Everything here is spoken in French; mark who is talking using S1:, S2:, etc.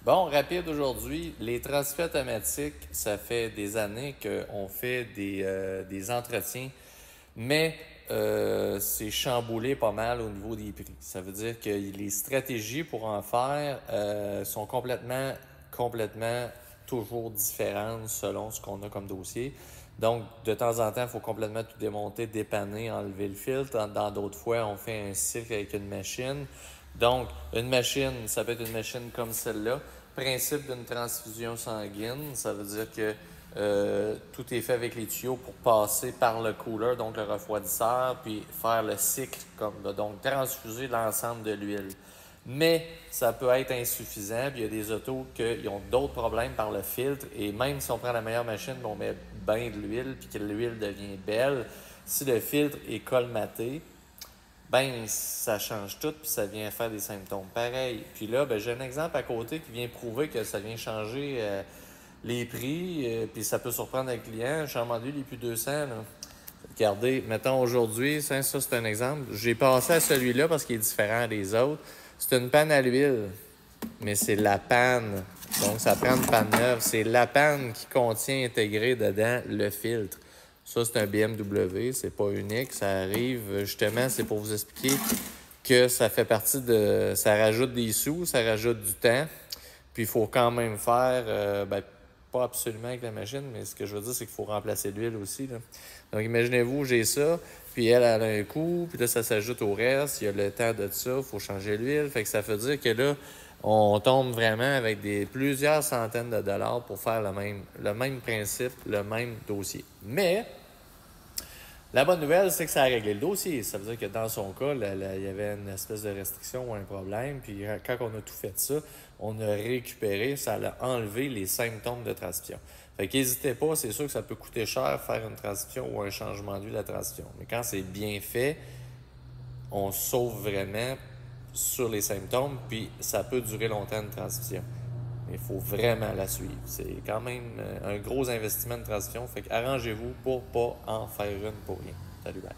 S1: Bon, rapide aujourd'hui, les transferts automatiques, ça fait des années qu'on fait des entretiens, mais c'est chamboulé pas mal au niveau des prix. Ça veut dire que les stratégies pour en faire sont complètement toujours différentes selon ce qu'on a comme dossier. Donc, de temps en temps, il faut complètement tout démonter, dépanner, enlever le filtre. Dans d'autres fois, on fait un cycle avec une machine. Donc, une machine, ça peut être une machine comme celle-là. Principe d'une transfusion sanguine, ça veut dire que tout est fait avec les tuyaux pour passer par le cooler, donc le refroidisseur, puis faire le cycle, donc transfuser l'ensemble de l'huile. Mais ça peut être insuffisant, puis il y a des autos qui ont d'autres problèmes par le filtre, et même si on prend la meilleure machine, on met bien de l'huile, puis que l'huile devient belle, si le filtre est colmaté, ben ça change tout, puis ça vient faire des symptômes pareils. Puis là, ben, j'ai un exemple à côté qui vient prouver que ça vient changer les prix, puis ça peut surprendre un client. Changement d'huile, il est plus 200, là. Regardez, mettons aujourd'hui, ça c'est un exemple. J'ai passé à celui-là parce qu'il est différent des autres. C'est une panne à l'huile, mais c'est la panne. Donc, ça prend une panne neuve. C'est la panne qui contient intégré dedans le filtre. Ça, c'est un BMW, c'est pas unique. Ça arrive, justement, c'est pour vous expliquer que ça fait partie de... Ça rajoute des sous, ça rajoute du temps. Puis, il faut quand même faire... pas absolument avec la machine, mais ce que je veux dire, c'est qu'il faut remplacer l'huile aussi, là. Donc, imaginez-vous, j'ai ça, puis elle a un coup, puis là, ça s'ajoute au reste. Il y a le temps de ça, il faut changer l'huile. Fait que ça veut dire que là, on tombe vraiment avec plusieurs centaines de dollars pour faire le même principe, le même dossier. Mais, la bonne nouvelle, c'est que ça a réglé le dossier. Ça veut dire que dans son cas, il y avait une espèce de restriction ou un problème. Puis quand on a tout fait ça, on a récupéré, ça a enlevé les symptômes de transition. Fait qu'hésitez pas, c'est sûr que ça peut coûter cher faire une transition ou un changement d'huile à transition. Mais quand c'est bien fait, on sauve vraiment sur les symptômes, puis ça peut durer longtemps une transition. Mais il faut vraiment la suivre. C'est quand même un gros investissement de transition. Fait qu'arrangez-vous pour pas en faire une pour rien. Salut, bye.